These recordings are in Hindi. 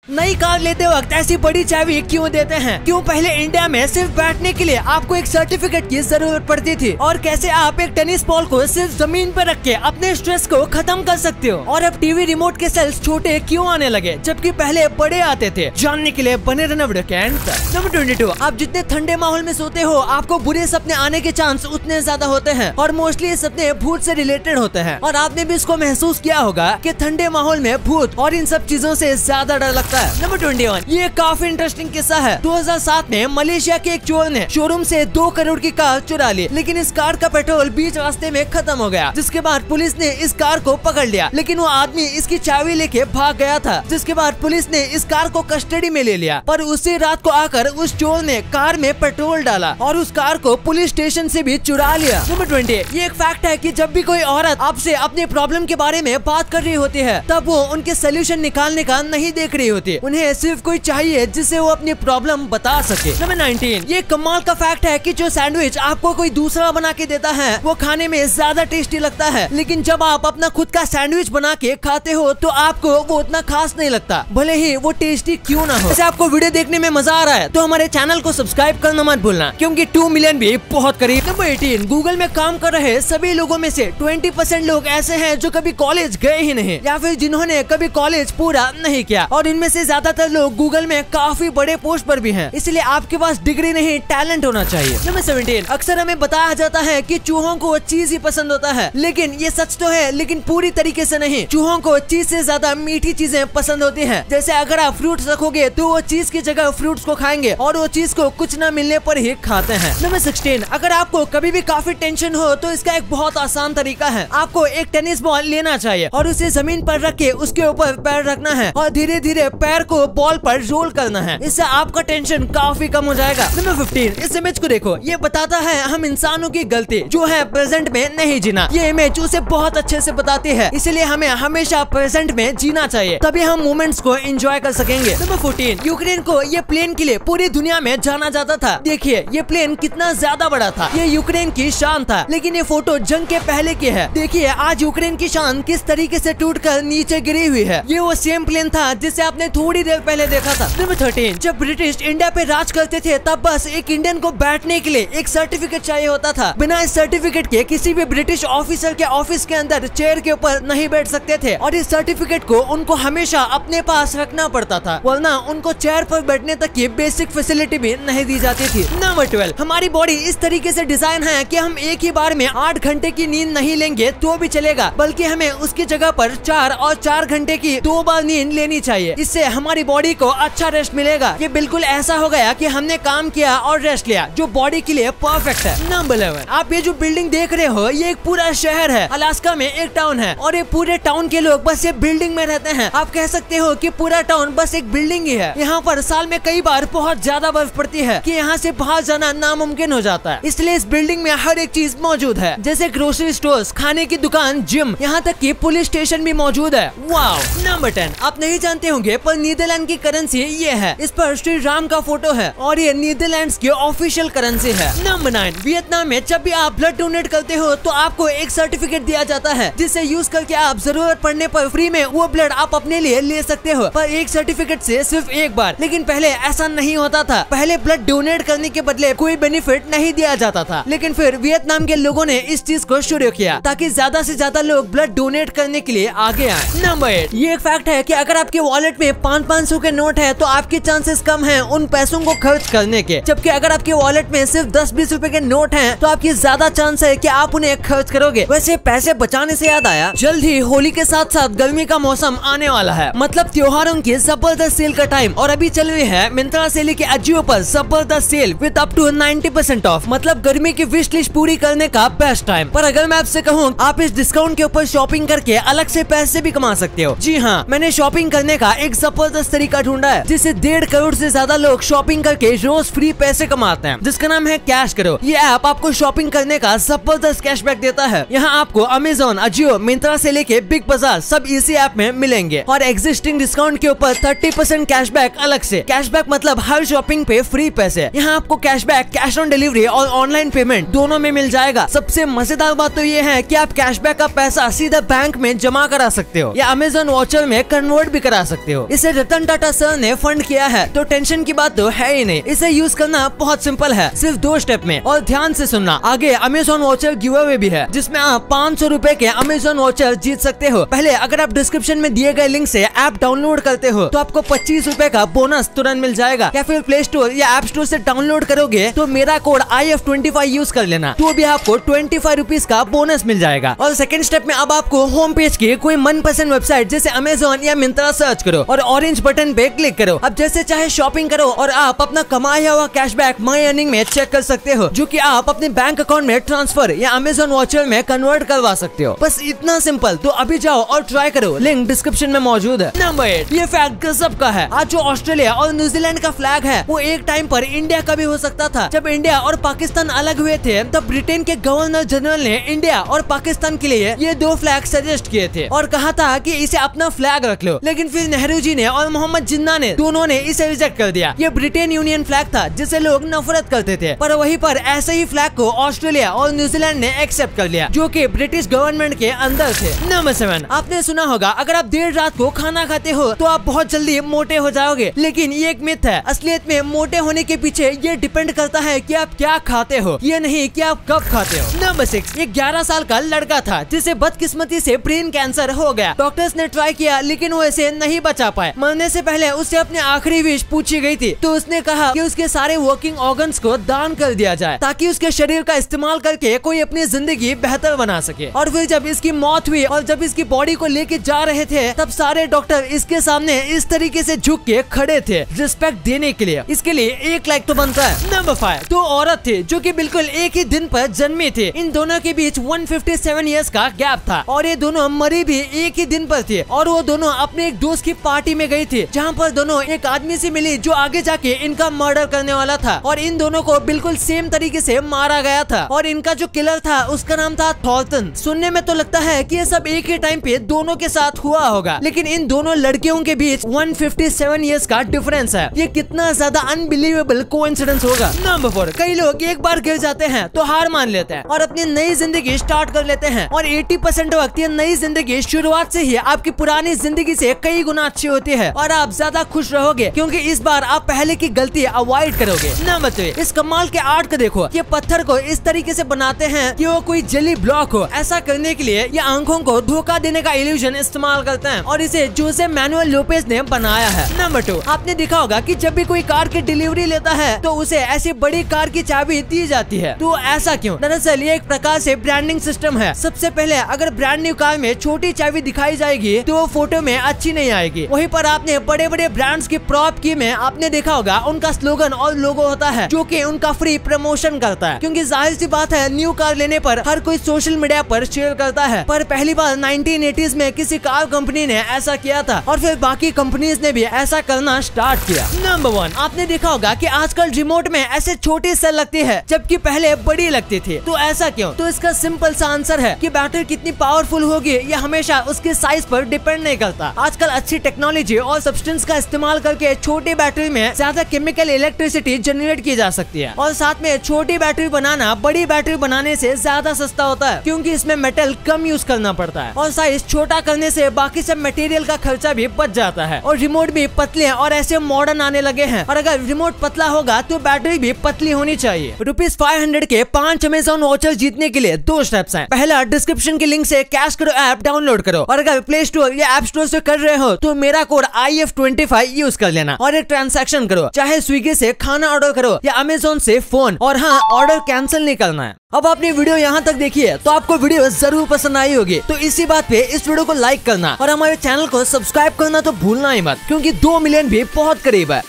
नई कार लेते वक्त ऐसी बड़ी चाबी क्यों देते हैं? क्यों पहले इंडिया में सिर्फ बैठने के लिए आपको एक सर्टिफिकेट की जरूरत पड़ती थी? और कैसे आप एक टेनिस बॉल को सिर्फ जमीन पर रख के अपने स्ट्रेस को खत्म कर सकते हो? और अब टीवी रिमोट के सेल्स छोटे क्यों आने लगे जबकि पहले बड़े आते थे? जानने के लिए बने रहना वीडियो के अंत तक। नंबर 22, आप जितने ठंडे माहौल में सोते हो आपको बुरे सपने आने के चांस उतने ज्यादा होते हैं और मोस्टली सपने भूत से रिलेटेड होते हैं। और आपने भी इसको महसूस किया होगा कि ठंडे माहौल में भूत और इन सब चीजों से ज्यादा डर लगता है। नंबर 21, ये काफी इंटरेस्टिंग किस्सा है। 2007 में मलेशिया के एक चोर ने शोरूम से 2 करोड़ की कार चुरा ली, लेकिन इस कार का पेट्रोल बीच रास्ते में खत्म हो गया, जिसके बाद पुलिस ने इस कार को पकड़ लिया। लेकिन वो आदमी इसकी चाबी लेके भाग गया था, जिसके बाद पुलिस ने इस कार को कस्टडी में ले लिया। पर उसी रात को आकर उस चोर ने कार में पेट्रोल डाला और उस कार को पुलिस स्टेशन से भी चुरा लिया। नंबर 20, ये एक फैक्ट है कि जब भी कोई औरत आपसे अपने प्रॉब्लम के बारे में बात कर रही होती है तब वो उनके सोल्यूशन निकालने का नहीं देख रही होती, उन्हें सिर्फ कोई चाहिए जिससे वो अपनी प्रॉब्लम बता सके। नंबर 19, ये कमाल का फैक्ट है कि जो सैंडविच आपको कोई दूसरा बना के देता है वो खाने में ज्यादा टेस्टी लगता है, लेकिन जब आप अपना खुद का सैंडविच बना के खाते हो तो आपको वो उतना खास नहीं लगता, भले ही वो टेस्टी क्यों ना हो। जैसे आपको वीडियो देखने में मजा आ रहा है तो हमारे चैनल को सब्सक्राइब करना मत भूलना, क्योंकि 2 मिलियन भी बहुत करीब। नंबर 18, गूगल में काम कर रहे सभी लोगों में से 20% लोग ऐसे हैं जो कभी कॉलेज गए ही नहीं या फिर जिन्होंने कभी कॉलेज पूरा नहीं किया, और इनमें से ज्यादातर लोग गूगल में काफी बड़े पोस्ट पर भी हैं। इसलिए आपके पास डिग्री नहीं टैलेंट होना चाहिए। नंबर 17, अक्सर हमें बताया जाता है कि चूहों को चीज ही पसंद होता है, लेकिन ये सच तो है लेकिन पूरी तरीके से नहीं। चूहों को चीज से ज्यादा मीठी चीजें पसंद होती हैं। जैसे अगर आप फ्रूट्स रखोगे तो वो चीज की जगह फ्रूट्स को खाएंगे और वो चीज को कुछ न मिलने पर ही खाते हैं। नंबर 16, अगर आपको कभी भी काफी टेंशन हो तो इसका एक बहुत आसान तरीका है। आपको एक टेनिस बॉल लेना चाहिए और उसे जमीन पर रख के उसके ऊपर पैर रखना है और धीरे धीरे पैर को बॉल पर रोल करना है। इससे आपका टेंशन काफी कम हो जाएगा। नंबर 15, इस इमेज को देखो, ये बताता है हम इंसानों की गलती जो है प्रेजेंट में नहीं जीना। ये इमेज उसे बहुत अच्छे से बताती है, इसलिए हमें हमेशा प्रेजेंट में जीना चाहिए, तभी हम मोमेंट्स को एंजॉय कर सकेंगे। नंबर 14, यूक्रेन को ये प्लेन के लिए पूरी दुनिया में जाना जाता था। देखिए ये प्लेन कितना ज्यादा बड़ा था, ये यूक्रेन की शान था। लेकिन ये फोटो जंग के पहले की है। देखिए आज यूक्रेन की शान किस तरीके से टूटकर नीचे गिरी हुई है। ये वो सेम प्लेन था जिसे आपने थोड़ी देर पहले देखा था। नंबर 13, जब ब्रिटिश इंडिया पे राज करते थे तब बस एक इंडियन को बैठने के लिए एक सर्टिफिकेट चाहिए होता था। बिना इस सर्टिफिकेट के किसी भी ब्रिटिश ऑफिसर के ऑफिस के अंदर चेयर के ऊपर नहीं बैठ सकते थे, और इस सर्टिफिकेट को उनको हमेशा अपने पास रखना पड़ता था, वरना उनको चेयर पर बैठने तक की बेसिक फैसिलिटी भी नहीं दी जाती थी। नंबर 12, हमारी बॉडी इस तरीके से डिजाइन है कि हम एक ही बार में 8 घंटे की नींद नहीं लेंगे तो भी चलेगा, बल्कि हमें उसकी जगह पर 4 और 4 घंटे की 2 बार नींद लेनी चाहिए। इससे हमारी बॉडी को अच्छा रेस्ट मिलेगा। ये बिल्कुल ऐसा हो गया कि हमने काम किया और रेस्ट लिया, जो बॉडी के लिए परफेक्ट है। नंबर 11, आप ये जो बिल्डिंग देख रहे हो ये एक पूरा शहर है। अलास्का में एक टाउन है और ये पूरे टाउन के लोग बस ये बिल्डिंग में रहते हैं। आप कह सकते हो कि पूरा टाउन बस एक बिल्डिंग ही है। यहाँ पर साल में कई बार बहुत ज्यादा बर्फ पड़ती है कि यहाँ से बाहर जाना नामुमकिन हो जाता है। इसलिए इस बिल्डिंग में हर एक चीज मौजूद है, जैसे ग्रोसरी स्टोर्स, खाने की दुकान, जिम, यहाँ तक कि पुलिस स्टेशन भी मौजूद है। वाओ। नंबर 10, आप नहीं जानते होंगे पर नीदरलैंड की करेंसी ये है। इस पर श्री राम का फोटो है और ये नीदरलैंड्स की ऑफिशियल करेंसी है। नंबर 9, वियतनाम में जब भी आप ब्लड डोनेट करते हो तो आपको एक सर्टिफिकेट दिया जाता है, जिसे यूज करके आप जरूरत पड़ने पर फ्री में वो ब्लड आप अपने लिए ले सकते हो, पर एक सर्टिफिकेट से सिर्फ एक बार। लेकिन पहले ऐसा नहीं होता था। पहले ब्लड डोनेट करने के बदले कोई बेनिफिट नहीं दिया जाता था, लेकिन फिर वियतनाम के लोगों ने इस चीज को शुरू किया ताकि ज्यादा से ज्यादा लोग ब्लड डोनेट करने के लिए आगे आए। नंबर 8, ये एक फैक्ट है कि अगर आपके वॉलेट में 500 के नोट है तो आपके चांसेस कम हैं उन पैसों को खर्च करने के, जबकि अगर आपके वॉलेट में सिर्फ 10-20 रुपए के नोट हैं तो आपकी ज्यादा चांस है कि आप उन्हें खर्च करोगे। वैसे पैसे बचाने से याद आया, जल्द ही होली के साथ साथ गर्मी का मौसम आने वाला है, मतलब त्योहारों की जबरदस्त सेल का टाइम, और अभी चल रही है मिंत्रा से लेके अजियो पर जबरदस्त sale with up to 90% of, मतलब गर्मी की विश लिस्ट पूरी करने का बेस्ट टाइम। पर अगर मैं आपसे कहूँ आप इस डिस्काउंट के ऊपर शॉपिंग करके अलग से पैसे भी कमा सकते हो। जी हाँ, मैंने शॉपिंग करने का एक जबरदस्त तरीका ढूंढा है जिससे 1.5 करोड़ से ज्यादा लोग शॉपिंग करके रोज फ्री पैसे कमाते हैं, जिसका नाम है कैश करो। ये ऐप आपको शॉपिंग करने का जबरदस्त कैशबैक देता है। यहाँ आपको अमेजोन, अजियो, मिंत्रा से लेके बिग बाजार सब इसी ऐप में मिलेंगे, और एग्जिस्टिंग डिस्काउंट के ऊपर 30% कैशबैक अलग से। कैशबैक मतलब हर शॉपिंग पे फ्री पैसे। यहाँ आपको कैशबैक कैश ऑन डिलीवरी और ऑनलाइन पेमेंट दोनों में मिल जाएगा। सबसे मजेदार बात तो ये है कि आप कैशबैक का पैसा सीधा बैंक में जमा करा सकते हो या अमेजोन वाउचर में कन्वर्ट भी करा सकते हो। इसे रतन टाटा सर ने फंड किया है, तो टेंशन की बात तो है ही नहीं। इसे यूज करना बहुत सिंपल है, सिर्फ 2 स्टेप में, और ध्यान से सुनना। आगे अमेजॉन वाउचर गिव अवे भी है, जिसमें आप 500 रुपए के अमेजॉन वाउचर जीत सकते हो। पहले अगर आप डिस्क्रिप्शन में दिए गए लिंक से ऐप डाउनलोड करते हो तो आपको 25 रुपए का बोनस तुरंत मिल जाएगा। या फिर प्ले स्टोर या ऐप स्टोर से डाउनलोड करोगे तो मेरा कोड IF25 यूज कर लेना, तो भी आपको 25 रुपीज का बोनस मिल जाएगा। और सेकंड स्टेप में अब आपको होम पेज की कोई मनपसंद वेबसाइट जैसे अमेजॉन या मिंत्रा सर्च करो और ऑरेंज बटन पे क्लिक करो। अब जैसे चाहे शॉपिंग करो और आप अपना कमाया हुआ कैशबैक माई अर्निंग में चेक कर सकते हो, जो कि आप अपने बैंक अकाउंट में ट्रांसफर या अमेजॉन वाउचर में कन्वर्ट करवा सकते हो। बस इतना सिंपल। तो अभी जाओ और ट्राई करो, लिंक डिस्क्रिप्शन में मौजूद है। नंबर 8, ये फैक्ट गजब का है। आज जो ऑस्ट्रेलिया और न्यूजीलैंड का फ्लैग है वो एक टाइम पर इंडिया का भी हो सकता था। जब इंडिया और पाकिस्तान अलग हुए थे तब ब्रिटेन के गवर्नर जनरल ने इंडिया और पाकिस्तान के लिए ये 2 फ्लैग सजेस्ट किए थे और कहा था कि इसे अपना फ्लैग रख लो। लेकिन फिर नेहरू जी ने और मोहम्मद जिन्ना ने दोनों ने इसे रिजेक्ट कर दिया। ये ब्रिटेन यूनियन फ्लैग था जिसे लोग नफरत करते थे, पर वहीं पर ऐसे ही फ्लैग को ऑस्ट्रेलिया और न्यूजीलैंड ने एक्सेप्ट कर लिया, जो कि ब्रिटिश गवर्नमेंट के अंदर थे। नंबर 7, आपने सुना होगा अगर आप देर रात को खाना खाते हो तो आप बहुत जल्दी मोटे हो जाओगे, लेकिन ये एक मिथ है। असलियत में मोटे होने के पीछे ये डिपेंड करता है कि आप क्या खाते हो, ये नहीं कि आप कब खाते हो। नंबर 6, एक 11 साल का लड़का था जिसे बदकिस्मती से ब्रेन कैंसर हो गया। डॉक्टर्स ने ट्राई किया लेकिन वो इसे नहीं बचा पाए। मरने से पहले उससे अपनी आखिरी विश पूछी गई थी, तो उसने कहा कि उसके सारे वर्किंग ऑर्गन्स को दान कर दिया जाए ताकि उसके शरीर का इस्तेमाल करके कोई अपनी जिंदगी बेहतर बना सके। और फिर जब इसकी मौत हुई और जब इसकी बॉडी को लेके जा रहे थे तब सारे डॉक्टर इसके सामने इस तरीके से झुक के खड़े थे रिस्पेक्ट देने के लिए। इसके लिए 1 लाइक तो बनता है। नंबर 5, 2 औरत थी जो कि बिल्कुल एक ही दिन पर जन्मी थी। इन दोनों के बीच 157 इयर्स का गैप था और ये दोनों मरी भी एक ही दिन पर थी। और वो दोनों अपने एक दोस्त की पार्टी में गई थी जहाँ पर दोनों एक आदमी से मिली जो आगे जाके इनका मर्डर करने वाला था और इन दोनों को बिल्कुल सेम तरीके से मारा गया था। और इनका जो किलर था उसका नाम था थॉर्टन। सुनने में तो लगता है कि ये सब एक ही टाइम पे दोनों के साथ हुआ होगा, लेकिन इन दोनों लड़कियों के बीच 157 इयर्स का डिफरेंस है। ये कितना ज्यादा अनबिलीवेबल कोइंसिडेंस होगा। नंबर 4, कई लोग एक बार गिर जाते हैं तो हार मान लेते हैं और अपनी नई जिंदगी स्टार्ट कर लेते हैं, और 80% वक्त ये नई जिंदगी शुरुआत से ही आपकी पुरानी जिंदगी से कई गुना अच्छी होती है और आप ज्यादा खुश रहोगे क्योंकि इस बार आप पहले की गलती अवॉइड करोगे। नंबर 3, इस कमाल के आर्ट को देखो। ये पत्थर को इस तरीके से बनाते हैं कि वो कोई जेली ब्लॉक हो। ऐसा करने के लिए ये आंखों को धोखा देने का इल्यूजन इस्तेमाल करते हैं और इसे जोसे मैनुअल लोपेज ने बनाया है। नंबर 2, आपने देखा होगा कि जब भी कोई कार की डिलीवरी लेता है तो उसे ऐसी बड़ी कार की चाबी दी जाती है। तो ऐसा क्यों? दरअसल ये एक प्रकार से ब्रांडिंग सिस्टम है। सबसे पहले अगर ब्रांड न्यू कार में छोटी चाबी दिखाई जाएगी तो वो फोटो में अच्छी नहीं आएगी। वहीं पर आपने बड़े बड़े ब्रांड्स की प्रॉप की में आपने देखा होगा उनका स्लोगन और लोगो होता है जो कि उनका फ्री प्रमोशन करता है, क्योंकि जाहिर सी बात है न्यू कार लेने पर हर कोई सोशल मीडिया पर शेयर करता है। पर पहली बार 1980s में किसी कार कंपनी ने ऐसा किया था और फिर बाकी कंपनीज ने भी ऐसा करना स्टार्ट किया। नंबर 1, आपने देखा होगा कि आजकल रिमोट में ऐसे छोटी सेल लगती है जबकि पहले बड़ी लगती थी। तो ऐसा क्यों? तो इसका सिंपल सा आंसर है कि बैटरी कितनी पावरफुल होगी ये हमेशा उसके साइज पर डिपेंड नहीं करता। आजकल अच्छी टेक्नोलॉजी और सब्सटेंस का इस्तेमाल करके छोटी बैटरी में ज्यादा केमिकल इलेक्ट्रिसिटी जनरेट की जा सकती है और साथ में छोटी बैटरी बनाना बड़ी बैटरी बनाने से ज्यादा सस्ता होता है क्योंकि इसमें मेटल कम यूज करना पड़ता है और साइज छोटा करने से बाकी सब मटेरियल का खर्चा भी बच जाता है। और रिमोट भी पतले और ऐसे मॉडर्न आने लगे हैं और अगर रिमोट पतला होगा तो बैटरी भी पतली होनी चाहिए। ₹500 के 5 अमेजॉन वाउचर जीतने के लिए 2 स्टेप्स हैं। पहला, डिस्क्रिप्शन के लिंक से कैश करो ऐप डाउनलोड करो और अगर प्ले स्टोर या ऐप स्टोर से कर रहे हो तो मेरा कोड IF25 यूज कर लेना और एक ट्रांजैक्शन करो, चाहे स्विगी से खाना ऑर्डर करो या अमेजोन से फोन, और हाँ, ऑर्डर कैंसिल नहीं करना है। अब आपने वीडियो यहाँ तक देखी है तो आपको वीडियो जरूर पसंद आई होगी, तो इसी बात पे इस वीडियो को लाइक करना और हमारे चैनल को सब्सक्राइब करना तो भूलना ही मत, क्योंकि 2 मिलियन भी बहुत करीब है।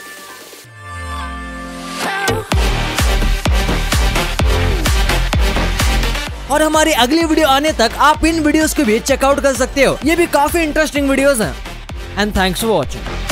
और हमारी अगली वीडियो आने तक आप इन वीडियोस को भी चेकआउट कर सकते हो, ये भी काफी इंटरेस्टिंग वीडियोस हैं। And thanks for watching.